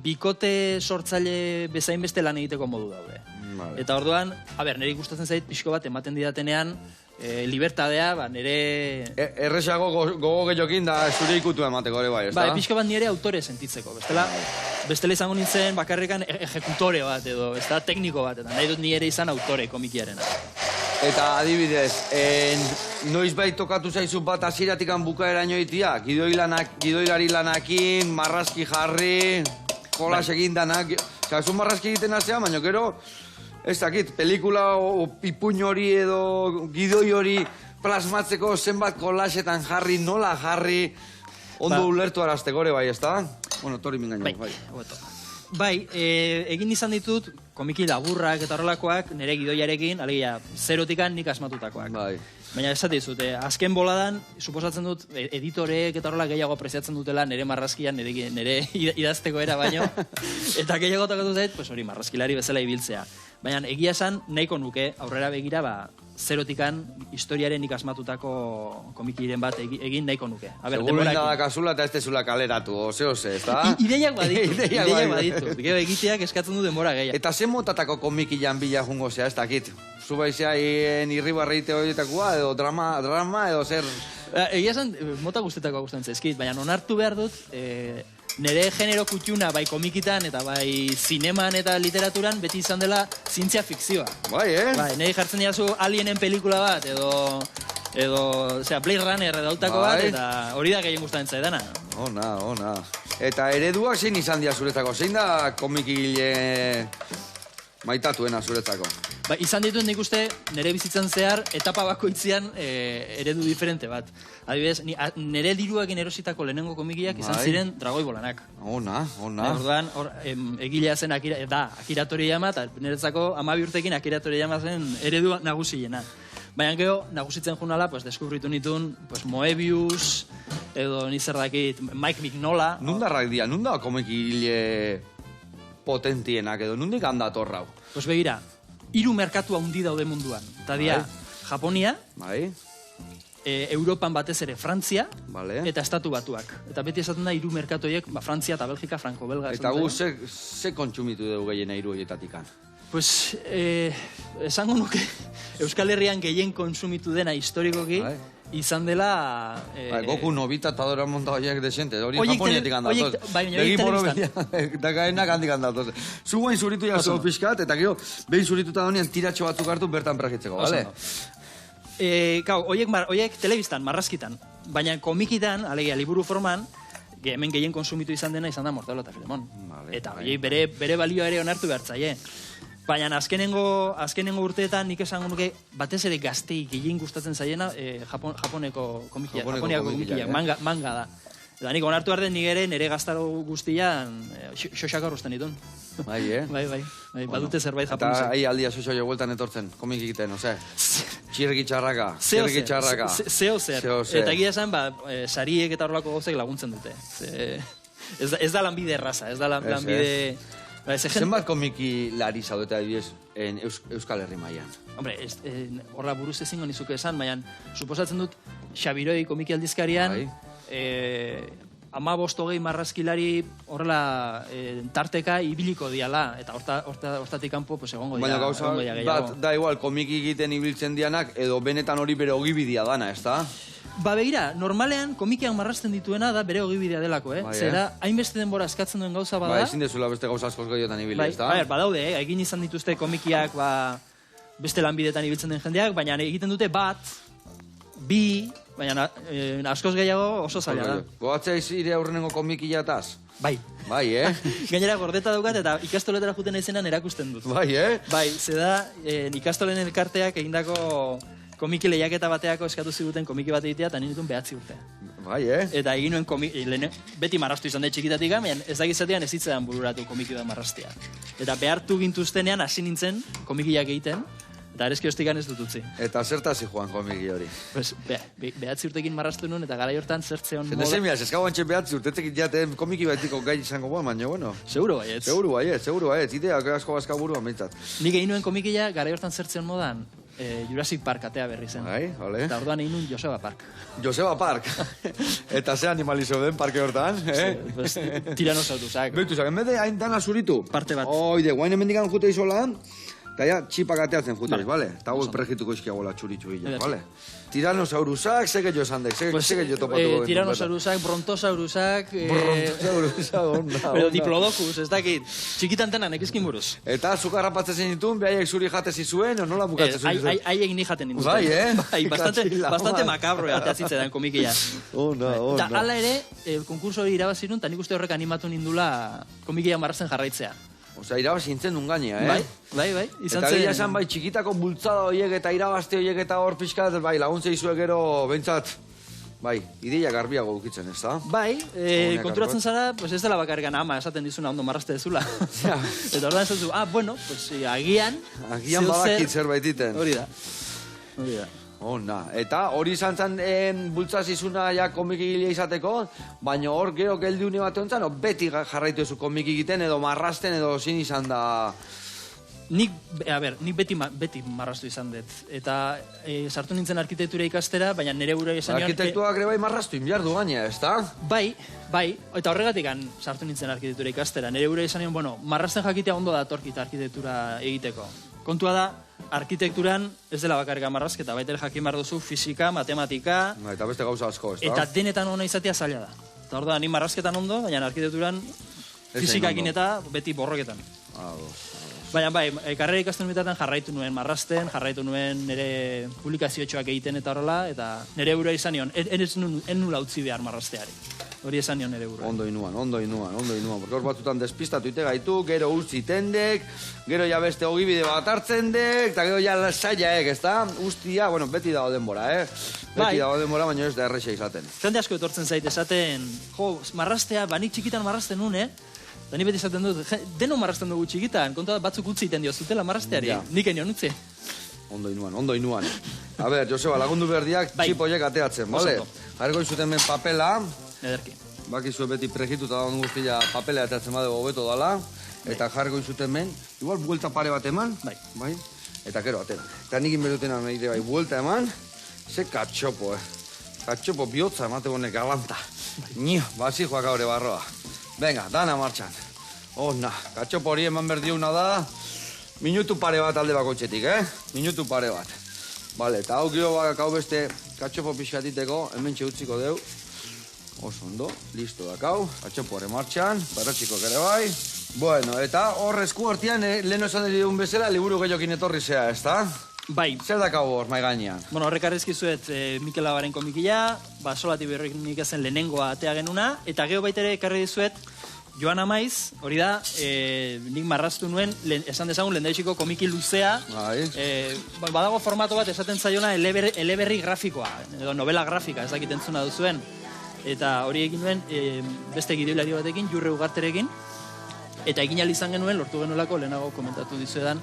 Speaker 2: bikote sortzaile bezain beste lan egiteko modu daude. Eta orduan, niri gustatzen zait pixko bat ematen didatenean, libertadea, nire...
Speaker 1: Erresago gogo gehiokin da zure ikutu emateko ere bai, ez da?
Speaker 2: Pixka bat nire autore sentitzeko. Bestela izango nintzen bakarrikan ejekutore bat edo, ez da, tekniko bat, eta nahi dut nire izan autore komikiarena.
Speaker 1: Eta adibidez, noiz bai tokatu zaizu bat aziratikan bukaeraino itia? Gidoilari lanakin, marrazki jarri, kolas egin danak... Osa, zun marrazki egiten azea, baina gero, ez dakit, pelikula o ipuñ hori edo gidoi hori plasmatzeko zenbat kolasetan jarri, nola jarri, ondo ulertu arazteko ere bai, ez da? Bueno, tori mingaino, bai.
Speaker 2: Bai, egin izan ditut, komiki laburrak eta horrelakoak nire gidoiarekin, alegia, zerotikan nik asmatutakoak.
Speaker 1: Bai.
Speaker 2: Baina esate dizut, azken boladan, suposatzen dut, editoreek eta horrela gehiago preziatzen dutela nire marrazkian, nire idazteko era baino, eta gehiago tokatu zait, pues hori, marrazkilari bezala ibiltzea. Baina egia esan, nahiko nuke, aurrera begira, zerotikan historiaren ikasmatutako komikiren bat egin nahiko nuke.
Speaker 1: Seguro indada kasula eta ez tezula kaleratu, ose, ez da?
Speaker 2: Ideiak baditu. Gero egiteak eskatzen du denbora gehiago.
Speaker 1: Eta zen motatako komikian bila jungo zea, ez dakit? Zubaizea irribarreite horietakoa, edo drama edo zer...
Speaker 2: Egia esan, mota guztetako gustatzen zaizkit, baina onartu behar dut, nire genero kutxuna bai komikitan eta bai zineman eta literaturan beti izan dela zientzia fikzioa.
Speaker 1: Bai,
Speaker 2: Bai, nire jartzen diazu Alienen pelikula bat edo Blade Runner edautako bat, eta hori da gehien gustatzen zaidana.
Speaker 1: Ona. Eta ereduak zein izan dira zuretzako? Zein da komikile maitatuena zuretzako?
Speaker 2: Ba, izan ditut nik uste nire bizitzan zehar etapa bakoitzean eredu diferente bat. Adibidez, nire diruakin erositako lehenengo komikiak izan ziren Dragoi Bolanak.
Speaker 1: Ona.
Speaker 2: Orduan, egilea zen Akira Toriyama, eta niretzako 12 urtekin Akira Toriyama zen eredu nagusiena. Baina gero, nagusitzen junala, deskubritu nituen Moebius, edo nizer dakit, Mike Mignola.
Speaker 1: Nundarrak dira, nunda komikile potentienak edo, nundik handatorrau?
Speaker 2: Pues begira, 3 merkatu handi daude munduan. Eta dira, Japonia, Europan batez ere Frantzia, eta Estatu Batuak. Eta beti esaten da 3 merkatoiek, Frantzia eta Belgika, Franco-Belga.
Speaker 1: Eta gu ze kontsumitu dugu gehien 3 horietatikan?
Speaker 2: Pues, esango nuke, Euskal Herrian gehien konsumitu dena historikoki, izan dela...
Speaker 1: Goku Nobita eta Doraemon da horiek desente, hori Japoniatik handatoz.
Speaker 2: Begi
Speaker 1: telebistan. Eta gaenak handik handatoz. Zu guain zuritu jazu pixkat, eta gero, behin zurituta donean tiratxo batzuk hartu bertan pragitzeko, bale?
Speaker 2: Horiek telebistan, marrazkitan, baina komikitan, alegia, liburu forman, hemen gehien konsumitu izan dena izan da Mortadelo eta Filemon. Eta horiek bere balioa ere onartu behartzaie. Baina azkenengo urteetan nik esango nuke batez ere gaztei gehien gustatzen zaiena Japoneko komikia, manga da. Eta nik onartu behar den nik ere nire gaztaro guztian xoxaka horruzten ditun. Bai, badute zerbait japonesa.
Speaker 1: Eta ahi aldia xoxo jo gueltan etortzen, komik egiten, ose? Txirriki txarraka.
Speaker 2: Zeo zer. Eta egia esan, sariek eta horrelako gauzek laguntzen dute. Ez da lanbide erraza, ez da lanbide...
Speaker 1: Zenbat komiki lari zaudete adibidez Euskal Herri mailan?
Speaker 2: Hombre, horra buruz ezingo nizuke esan, baina suposatzen dut Xabiroi komiki aldizkarian 15-20 marrazkilari horrela tarteka ibiliko diala, eta hortatik kanpo egongo dira.
Speaker 1: Baina gauza bat da igual komiki egiten ibiltzen dianak edo benetan hori bere ogibidia dana, ez da?
Speaker 2: Ba begira, normalean komikian marrazten dituena da bere ogibidea delako, Zera, hainbeste denbora eskatzen duen gauza bada.
Speaker 1: Ba, ezin dezula beste gauza askoz gehiotan ibili, ez da?
Speaker 2: Badaude, egin izan dituzte komikiak, beste lanbidetan ibiltzen den jendeak, baina egiten dute bat, bi, baina askoz gehiago oso zaila da.
Speaker 1: Goatzea izire aurrenengo komikiataz?
Speaker 2: Bai.
Speaker 1: Bai,
Speaker 2: Gainera gordeta daukat eta ikastoletara juten naizenan erakusten dut.
Speaker 1: Bai,
Speaker 2: Bai, zeda, ikastolen elkarteak egindako komiki lehiaketa bateako eskatu ziguten komiki bat egitea, eta nintuen 9 urte.
Speaker 1: Bai,
Speaker 2: Eta egin nuen beti marrastu izan da txikitatik, baina ez dakizatean ez hitzean bururatu komiki da marrastea. Eta behartu gintuztenean hasi nintzen komikiak egiten, eta arezki hostikan ez dut utzi.
Speaker 1: Eta zertazi joan komiki hori?
Speaker 2: 9 urtekin marrastu nuen, eta gara hortan zertzeon moda...
Speaker 1: Zendezemiaz, ez gau antxe 9 urtetik jaten komiki batiko gai izango guan, baina, bueno.
Speaker 2: Seguro baietz.
Speaker 1: Seguro baietz, ideak asko bazka buruan behintzat.
Speaker 2: Nik egin nuen komikia gara hortan zertzeon modan, Jurassic Park atea berri zen.
Speaker 1: Bai, ole.
Speaker 2: Eta orduan egin nuen Joseba Park.
Speaker 1: Joseba Park? Eta ze animalizo den parke hortan,
Speaker 2: Tiranosaurusak.
Speaker 1: Beituzak, en vez de hain dana zuritu?
Speaker 2: Parte bat.
Speaker 1: Oide, guain emendikan jute izola, Gaia, txipak ateatzen jutez, bale? Eta hau prejituko izkiagola txuri-txuri, bale? Tiranosaurusak, ze gehiago esan dek, ze gehiago topatuko gentu.
Speaker 2: Tiranosaurusak, brontosaurusak...
Speaker 1: Brontosaurusak, onda.
Speaker 2: Pero diplodocus, ez dakit. Txikitan tenan, ekizkin buruz.
Speaker 1: Eta zuka rapatzen ditun, behaiek zuri jatezi zuen, o nola bukatzen zuen?
Speaker 2: Haiek ni jaten ninduten.
Speaker 1: Bai,
Speaker 2: Bastante makabro ateatzitzetan komikia.
Speaker 1: Onda.
Speaker 2: Eta hala ere, konkurso hori irabazirun, eta nik uste horrek animatu nindula komikia marrazen jarraitzea.
Speaker 1: Osea, irabazi nintzen nun gainea,
Speaker 2: Bai.
Speaker 1: Eta gila esan bai, txikitako bultzada horiek eta irabazte horiek eta hor pixka, bai, laguntze izue gero, bentsat, bai, ideia garbiago ukitzen, ez da?
Speaker 2: Bai, konturatzen zara, pues ez dela bakargan ama esaten dizuna ondo marrazte dezula. Eta ordan esan zu, bueno, pues agian...
Speaker 1: Agian badakit zerbait iten.
Speaker 2: Hori da.
Speaker 1: Ona, eta hori izan zen bultzaz izuna ja komikigilea izateko, baina hor gero geldiune bat ontzan, beti jarraitu ezu komik egiten edo marrasten edo zin izan da...
Speaker 2: Nik beti marrastu izan dut. Eta sartu nintzen arkitektura ikastera, baina nire burua izan...
Speaker 1: Arkitektuak ere bai marrastu inbiardu gaina, ez da?
Speaker 2: Bai. Eta horregatik sartu nintzen arkitektura ikastera. Nire burua izan nion, marrasten jakitea ondo datorkita arkitektura egiteko. Kontua da, arkitekturan ez dela bakarrik marrazketa, baita jakin behar duzu fisika, matematika...
Speaker 1: Eta beste gauza asko, ez da?
Speaker 2: Eta denetan ona izatea zaila da. Eta hor da, ni marrazketan ondo, baina arkitekturan fisikakin eta beti borroketan. Baina bai, karrera ikasten bitatan jarraitu nuen marrazten, jarraitu nuen nire publikaziotxoak egiten eta horrela, eta nire burua izan nion, en nula utzi behar marrazteari. Hori esan nion nire burua.
Speaker 1: Ondo inuan, porque hor batzutan despistatu ite gaitu, gero utzi tendek, gero ja beste ogibide bat hartzen dek, eta gero ja saiaek, ez da? Ustia, bueno, beti dago denbora, Beti dago denbora, baina ez da errexea izaten.
Speaker 2: Jende asko etortzen zait esaten, marraztea, banik txikitan marrazten nun, Eta ni beti esaten dut, deno marrazten dugu txikitan, kontua batzuk utzi iten diozutela marrazteari, nik enion utzi.
Speaker 1: Ondo inuan. A ber, Joseba, lagundu berdiak txipoiek ateatzen, bale? Jarriko izuten ben papela.
Speaker 2: Ederki.
Speaker 1: Bakizue beti prejituta dagoen guztia papela ateatzen badego hobeto dala. Eta jarriko izuten ben, igual buelta pare bat eman. Bai. Eta gero atera. Eta nik inberutena meite bai, buelta eman. Ze katxopo, Katxopo bihotza emate honek galanta. Nio, basi joak haure barroa. Venga, dana martxan. Ona, katxopo hori eman berdiuna da, minutu pare bat alde bakotxetik, Minutu pare bat. Bale, eta hau gero hau beste katxopo pixkatiteko, hemen utziko deu. Oso ondo, listo dakau, katxopo hori martxan, perretxiko ere bai. Bueno, eta hor esku hortian, leheno esan dut bezala, liburu gehiokin etorri zea, ez da?
Speaker 2: Bai.
Speaker 1: Zer dakau hor, mai gainean?
Speaker 2: Bueno, horrek arrezkizuet Mikel Abaren komikila, solati berrik nik ezen lehenengoa atea genuna, eta geho baitere ekarri dizuet Joan Amaiz, hori da, nik marraztu nuen, esan dezagun, lehendaiziko komiki luzea, badago formato bat esaten zaiona eleberri grafikoa, edo novela grafika, ez dakit entzuna duzuen, eta hori egin nuen beste gidoilari batekin, Jurre Ugarterekin, eta egin izan genuen, lortu genuelako, lehenago komentatu dizuedan,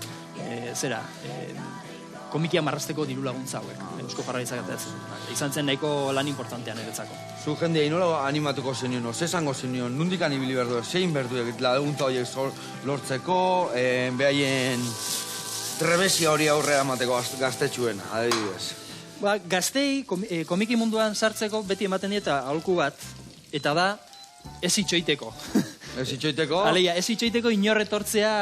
Speaker 2: komikia marrazteko diru laguntza hauek, Eusko Jaurlaritzak ateatzen. Izan zen nahiko lan importantean eretzako.
Speaker 1: Zu jendea inola animatuko zenion, ze esango zenion, nundik anibili berdu, zein berdu laguntza horiek lortzeko, behaien trebesia hori aurrea emateko gaztetxuen, adibidez.
Speaker 2: Gaztei komiki munduan sartzeko beti ematen dieta aholku bat, eta da ez itxoiteko.
Speaker 1: Ez itxoiteko?
Speaker 2: Alegia, ez itxoiteko inorretortzea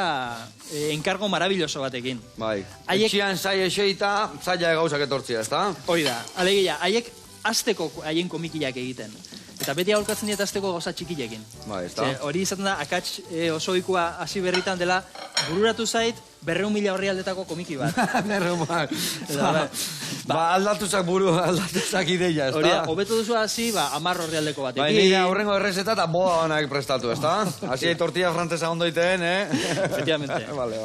Speaker 2: enkargo marabilloso batekin.
Speaker 1: Bai, etxian zai eseita, zaila gauzak etortzea, ez da?
Speaker 2: Hori da, alegia, haiek azteko haien komikiak egiten. Eta beti aholkatzen dieta azteko gauza txikilekin.
Speaker 1: Bai, ez da?
Speaker 2: Hori izaten da, akats osoikoa hasi berritan dela, bururatu zait, 200.000 horri aldetako komiki bat.
Speaker 1: 200.000. Aldatuzak buru, aldatuzak ideia, ez da?
Speaker 2: Hori da, hobeto duzu hasi, 10 horri aldeko batekin.
Speaker 1: Bai, nire aurrengo errezeta eta boa honak prestatu, ez da? Hasi tortilla frantzesa ondo iteen,
Speaker 2: Efectivamente.
Speaker 1: Vale.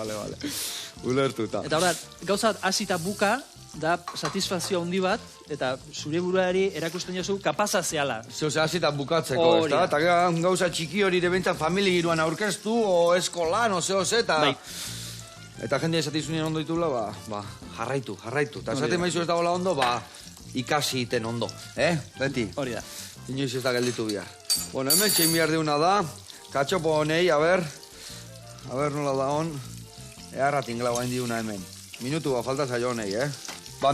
Speaker 1: Ulertuta.
Speaker 2: Eta hori da, gauza hasi eta buka, da satisfazio handi bat, eta zure buruari erakusten jozu kapaza zehala.
Speaker 1: Zeuze hasi eta bukatzeko, ez da? Eta gauza txiki hori debentzat familia giruan aurkeztu, o eskolan, o zeo zeta.
Speaker 2: Bai.
Speaker 1: Eta jendea esatizunien ondo ditula, jarraitu. Eta esaten maizu ez dagoela ondo, ikasi iten ondo, Beti?
Speaker 2: Hori da.
Speaker 1: Inoiz ez da gelditu bihar. Bueno, hemen txein bihar deuna da, katxopo honei, a ber nola da hon, eharratin glau hain diuna hemen. Minutu bat falta zailo honei,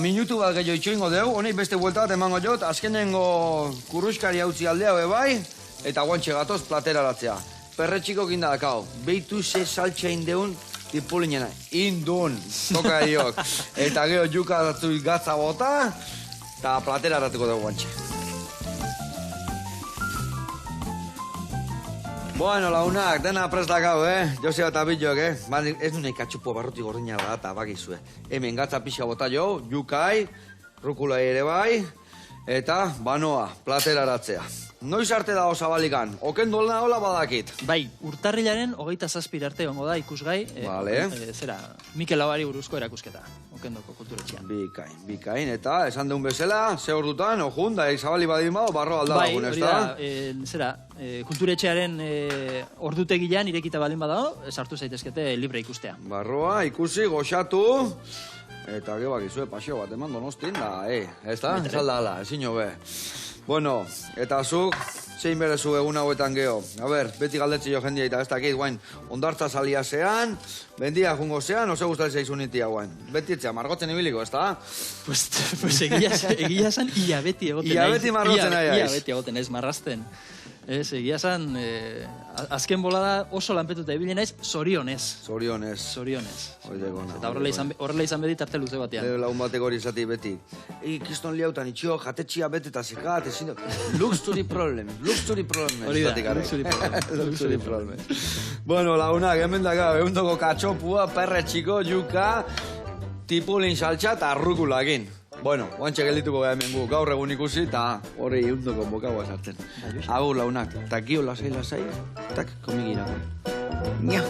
Speaker 1: minutu bat gehiago itxoingo deu, honei beste buelta bat emango jot, azkenengo kurruskari hautzi aldea bai, eta guantxe gatoz platera latzea. Perretxiko ginda dakao, behitu ze saltxein deun tipulinena, indun, tokaiok. Eta gero juka datu gatza bota, eta platera haratuko dugu guantxe. Bueno, lagunak, dena prestak hau, Joseba eta Bilok, Ez nuen katxupo barruti gordina da, eta bakizue. Hemen gatza pixa bota jo, jukai, rukula ere bai, eta banoa, platera haratzea. Noiz arte dago zabalikan, okendu hola badakit.
Speaker 2: Bai, urtarrilaren 27 arte gongo da ikusgai, Mikel Labari buruzko erakusketa, okendoko kulturetxean.
Speaker 1: Bikain, eta esan deun bezala, ze ordutan, ojun, da zabali badin bado, barro aldalagun, ez da?
Speaker 2: Bai, kulturetxearen ordutegilean irekita balin badago, sartu zaitezkete libre ikustea.
Speaker 1: Barroa, ikusi, goxatu, eta gebakizue pasio bat eman donostin, da, ez da? Ez aldala, ezin hobe. Bueno, eta zuk, zein berezu egun hauetan geho. A ber, beti galdetzi jo jendia eta ez dakit, guain, ondartza salia zean, bendia jungo zean, oso gustali zeizu nitia, guain. Beti etzea, margotzen ibiliko, ez da?
Speaker 2: Pues egia esan, ia beti egoten naiz.
Speaker 1: Ia beti margotzen nahi.
Speaker 2: Ia beti egoten naiz, marrazten. Egia esan, azken bolada oso lanpetuta ibili naiz, zorionez. Zorionez. Eta horrela izan beti tarte luze batean.
Speaker 1: Lagun batek hori izati beti. Kiston liautan itxio, jatetxia bete eta zikat, ezin dut. Luxury problem.
Speaker 2: Hori da, luxury problem.
Speaker 1: Bueno, lagunak, hemen dago, egundoko katxopua, perre txiko, juka, tipulin saltxa eta rukulakin. Bueno, guantxe geldituko gara hemen gu, gaur egun ikusi, eta hori eundoko bokagoa sartzen. Agur launak, eta gio lasai, tak komikirako. Nia!